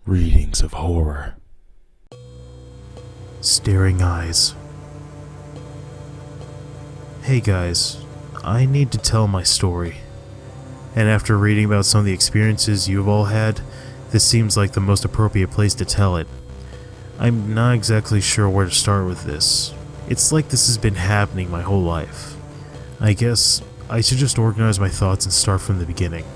readings of horror. Staring eyes. Hey guys, I need to tell my story. And after reading about some of the experiences you've all had, this seems like the most appropriate place to tell it. I'm not exactly sure where to start with this. It's like this has been happening my whole life. I guess I should just organize my thoughts and start from the beginning.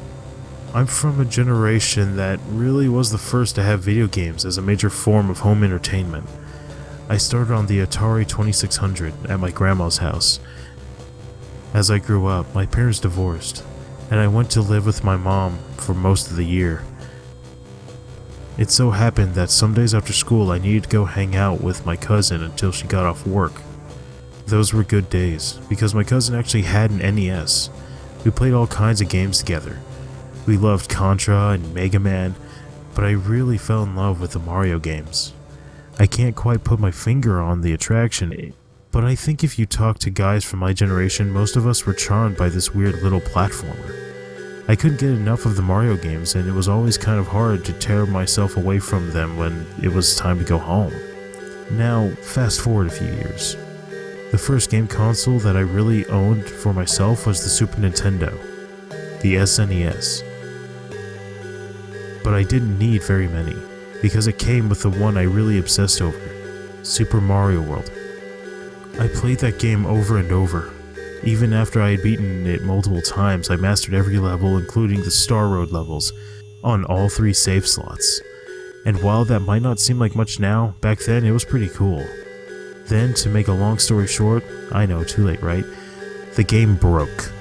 I'm from a generation that really was the first to have video games as a major form of home entertainment. I started on the Atari 2600 at my grandma's house. As I grew up, my parents divorced, and I went to live with my mom for most of the year. It so happened that some days after school I needed to go hang out with my cousin until she got off work. Those were good days, because my cousin actually had an NES. We played all kinds of games together. We loved Contra and Mega Man, but I really fell in love with the Mario games. I can't quite put my finger on the attraction, but I think if you talk to guys from my generation, most of us were charmed by this weird little platformer. I couldn't get enough of the Mario games, and it was always kind of hard to tear myself away from them when it was time to go home. Now, fast forward a few years. The first game console that I really owned for myself was the Super Nintendo, the SNES. But I didn't need very many, because it came with the one I really obsessed over, Super Mario World. I played that game over and over. Even after I had beaten it multiple times, I mastered every level, including the Star Road levels, on all 3 save slots. And while that might not seem like much now, back then it was pretty cool. Then, to make a long story short, I know, too late, right? The game broke.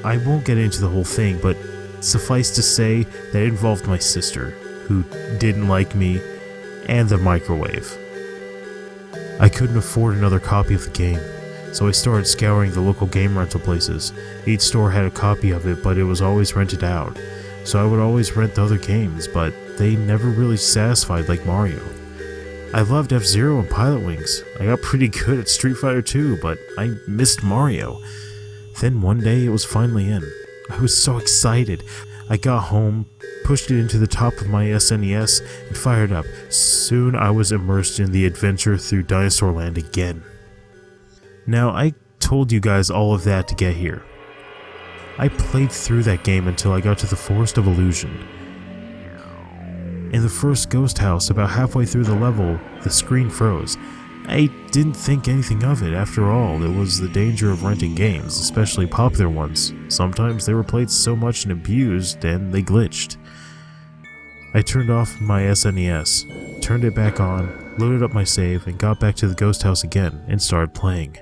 I won't get into the whole thing, but suffice to say that it involved my sister, who didn't like me, and the microwave. I couldn't afford another copy of the game, so I started scouring the local game rental places. Each store had a copy of it, but it was always rented out, so I would always rent the other games, but they never really satisfied like Mario. I loved F-Zero and Pilot Wings. I got pretty good at Street Fighter 2, but I missed Mario. Then one day it was finally in. I was so excited. I got home, pushed it into the top of my SNES, and fired up. Soon I was immersed in the adventure through Dinosaur Land again. Now, I told you guys all of that to get here. I played through that game until I got to the Forest of Illusion. In the first ghost house, about halfway through the level, the screen froze. I didn't think anything of it. After all, it was the danger of renting games, especially popular ones. Sometimes they were played so much and abused, and they glitched. I turned off my SNES, turned it back on, loaded up my save, and got back to the ghost house again, and started playing.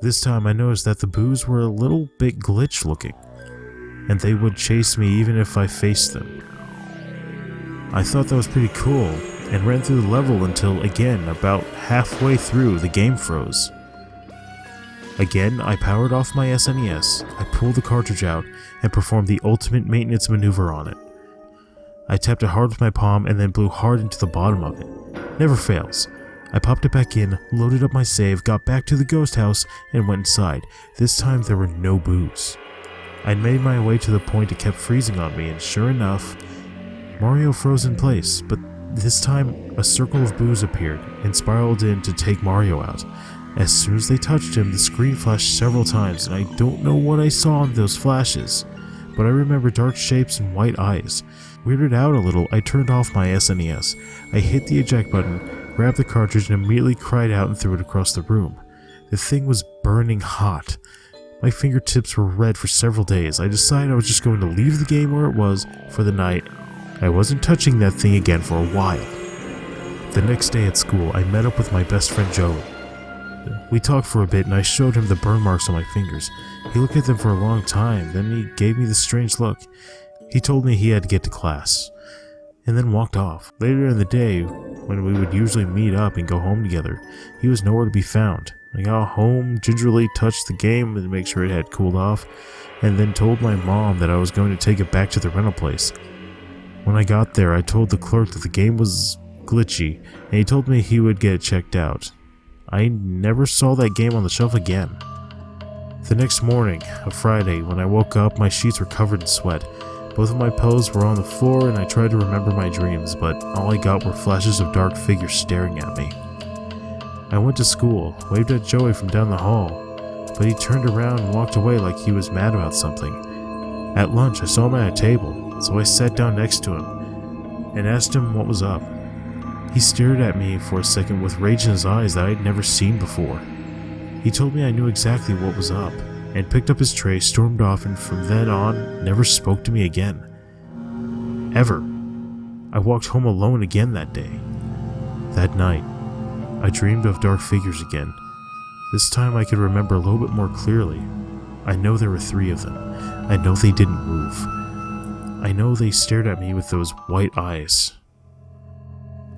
This time I noticed that the boos were a little bit glitch looking, and they would chase me even if I faced them. I thought that was pretty cool, and ran through the level until, again, about halfway through, the game froze. Again, I powered off my SNES, I pulled the cartridge out, and performed the ultimate maintenance maneuver on it. I tapped it hard with my palm and then blew hard into the bottom of it. Never fails. I popped it back in, loaded up my save, got back to the ghost house, and went inside. This time there were no boos. I'd made my way to the point it kept freezing on me, and sure enough, Mario froze in place, but this time a circle of boos appeared and spiraled in to take Mario out. As soon as they touched him, the screen flashed several times, and I don't know what I saw in those flashes, but I remember dark shapes and white eyes. Weirded out a little, I turned off my SNES. I hit the eject button, grabbed the cartridge, and immediately cried out and threw it across the room. The thing was burning hot. My fingertips were red for several days. I decided I was just going to leave the game where it was for the night. I wasn't touching that thing again for a while. The next day at school, I met up with my best friend Joey. We talked for a bit and I showed him the burn marks on my fingers. He looked at them for a long time, then he gave me this strange look. He told me he had to get to class, and then walked off. Later in the day, when we would usually meet up and go home together, he was nowhere to be found. I got home, gingerly touched the game to make sure it had cooled off, and then told my mom that I was going to take it back to the rental place. When I got there, I told the clerk that the game was glitchy, and he told me he would get it checked out. I never saw that game on the shelf again. The next morning, a Friday, when I woke up, my sheets were covered in sweat, Both of my pillows were on the floor and I tried to remember my dreams, but all I got were flashes of dark figures staring at me. I went to school, waved at Joey from down the hall, but he turned around and walked away like he was mad about something. At lunch, I saw him at a table, so I sat down next to him and asked him what was up. He stared at me for a second with rage in his eyes that I had never seen before. He told me I knew exactly what was up, and picked up his tray, stormed off, and from then on, never spoke to me again. Ever. I walked home alone again that day. That night, I dreamed of dark figures again. This time I could remember a little bit more clearly. I know there were 3 of them. I know they didn't move. I know they stared at me with those white eyes.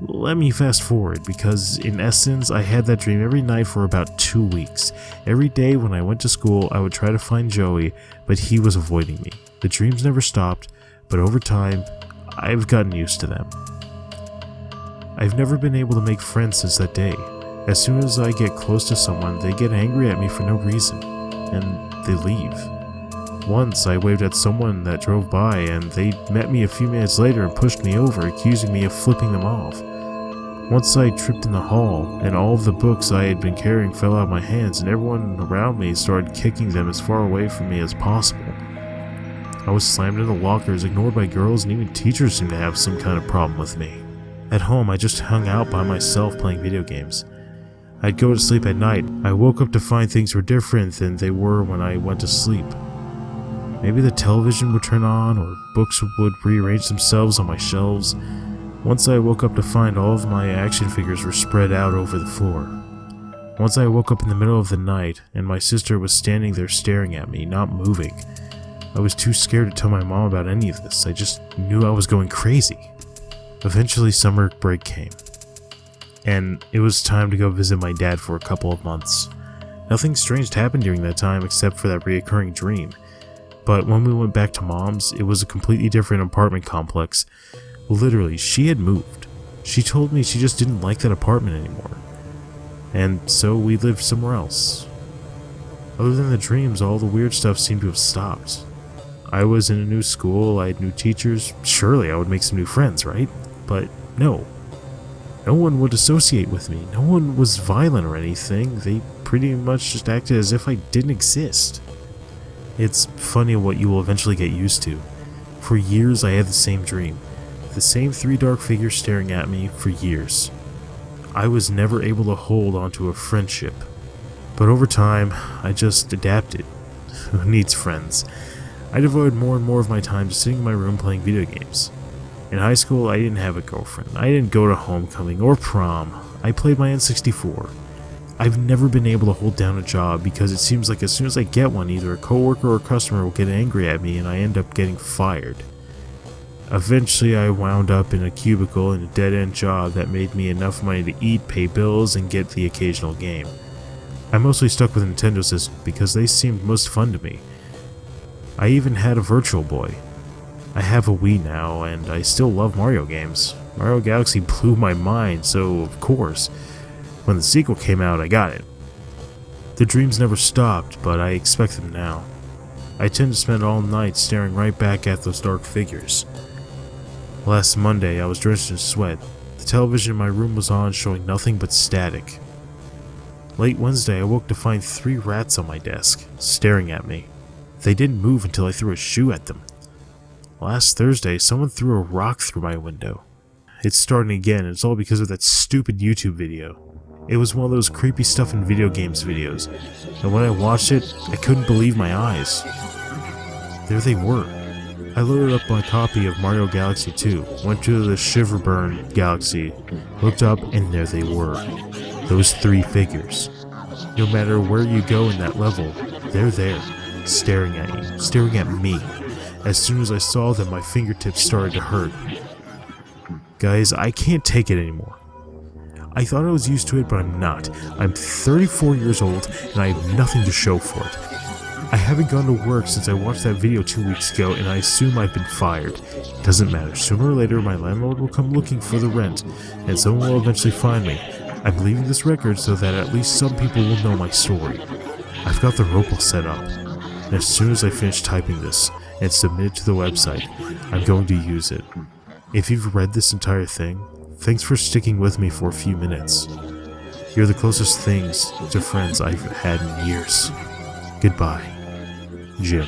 Let me fast forward, because in essence, I had that dream every night for about 2 weeks. Every day when I went to school, I would try to find Joey, but he was avoiding me. The dreams never stopped, but over time, I've gotten used to them. I've never been able to make friends since that day. As soon as I get close to someone, they get angry at me for no reason, and they leave. Once I waved at someone that drove by, and they met me a few minutes later and pushed me over, accusing me of flipping them off. Once I tripped in the hall, and all of the books I had been carrying fell out of my hands, and everyone around me started kicking them as far away from me as possible. I was slammed into lockers, ignored by girls, and even teachers seemed to have some kind of problem with me. At home, I just hung out by myself playing video games. I'd go to sleep at night. I woke up to find things were different than they were when I went to sleep. Maybe the television would turn on, or books would rearrange themselves on my shelves. Once I woke up to find all of my action figures were spread out over the floor. Once I woke up in the middle of the night, and my sister was standing there staring at me, not moving. I was too scared to tell my mom about any of this. I just knew I was going crazy. Eventually, summer break came, and it was time to go visit my dad for a couple of months. Nothing strange happened during that time except for that reoccurring dream. But when we went back to Mom's, it was a completely different apartment complex. Literally, she had moved. She told me she just didn't like that apartment anymore. And so we lived somewhere else. Other than the dreams, all the weird stuff seemed to have stopped. I was in a new school, I had new teachers. Surely I would make some new friends, right? But no. No one would associate with me. No one was violent or anything. They pretty much just acted as if I didn't exist. It's funny what you will eventually get used to. For years I had the same dream. The same 3 dark figures staring at me for years. I was never able to hold onto a friendship. But over time, I just adapted. Who needs friends? I devoted more and more of my time to sitting in my room playing video games. In high school, I didn't have a girlfriend. I didn't go to homecoming or prom. I played my N64. I've never been able to hold down a job because it seems like as soon as I get one, either a coworker or a customer will get angry at me and I end up getting fired. Eventually, I wound up in a cubicle in a dead-end job that made me enough money to eat, pay bills, and get the occasional game. I mostly stuck with Nintendo systems because they seemed most fun to me. I even had a Virtual Boy. I have a Wii now, and I still love Mario games. Mario Galaxy blew my mind, so of course, when the sequel came out, I got it. The dreams never stopped, but I expect them now. I tend to spend all night staring right back at those dark figures. Last Monday, I was drenched in sweat. The television in my room was on, showing nothing but static. Late Wednesday, I woke to find 3 rats on my desk, staring at me. They didn't move until I threw a shoe at them. Last Thursday, someone threw a rock through my window. It's starting again, and it's all because of that stupid YouTube video. It was one of those creepy stuff in video games videos, and when I watched it, I couldn't believe my eyes. There they were. I loaded up my copy of Mario Galaxy 2, went to the Shiverburn Galaxy, looked up, and there they were. Those 3 figures. No matter where you go in that level, they're there, staring at you, staring at me. As soon as I saw them, my fingertips started to hurt. Guys, I can't take it anymore. I thought I was used to it, but I'm not. I'm 34 years old, and I have nothing to show for it. I haven't gone to work since I watched that video 2 weeks ago, and I assume I've been fired. Doesn't matter. Sooner or later, my landlord will come looking for the rent, and someone will eventually find me. I'm leaving this record so that at least some people will know my story. I've got the rope all set up, and as soon as I finish typing this, and submit it to the website. I'm going to use it. If you've read this entire thing, thanks for sticking with me for a few minutes. You're the closest things to friends I've had in years. Goodbye, Jim.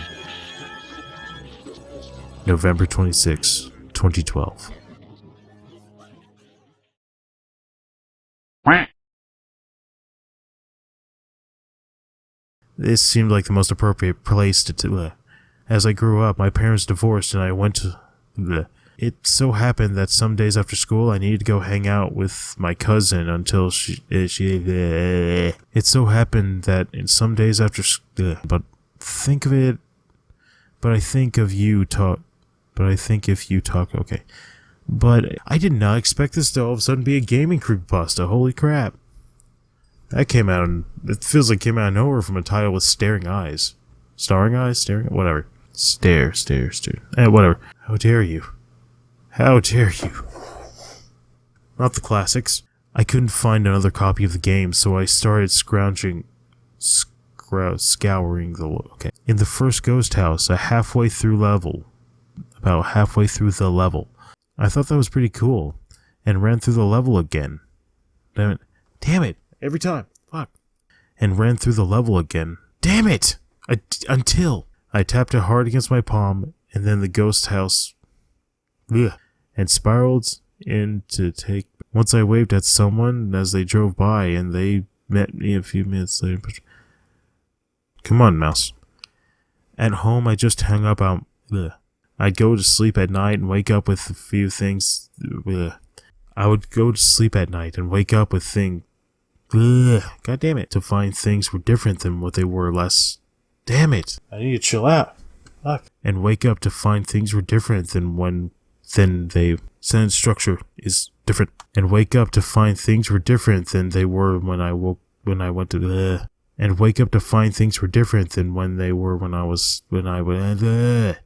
November 26, 2012. This seemed like the most appropriate place to as I grew up, my parents divorced and I went to It so happened that some days after school I needed to go hang out with my cousin until It so happened that in some days after but think of it But I think if you talk okay. But I did not expect this to all of a sudden be a gaming creepypasta. Holy crap. That came out, and it feels like it came out of nowhere from a title with staring eyes. Starring eyes? Staring? Whatever. Stare. Whatever. How dare you? How dare you? Not the classics. I couldn't find another copy of the game, so I started scouring the in the first ghost house, about halfway through the level. I thought that was pretty cool, and ran through the level again. Damn it! Every time. Fuck. And ran through the level again. Damn it! Until I tapped it hard against my palm, and then the ghost house and spiraled in to take. Once I waved at someone as they drove by, and they met me a few minutes later. Come on, mouse. At home, I just hung up out. I'd go to sleep at night and wake up with a few things. I would go to sleep at night and wake up with things. God damn it. To find things were different than what they were last. Damn it. I need to chill out. Fuck. And wake up to find things were different than they. Sentence structure is different. And wake up to find things were different than they were when I went to. And wake up to find things were different than when they were when I went.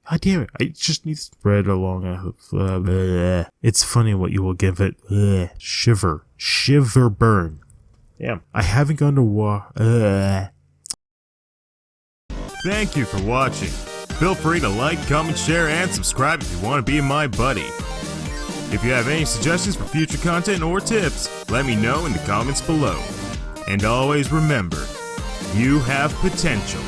God damn it, I just need to spread along. It's funny what you will give it. Shiver burn. Damn, I haven't gone to war. Thank you for watching. Feel free to like, comment, share, and subscribe if you want to be my buddy. If you have any suggestions for future content or tips, let me know in the comments below. And always remember, you have potential.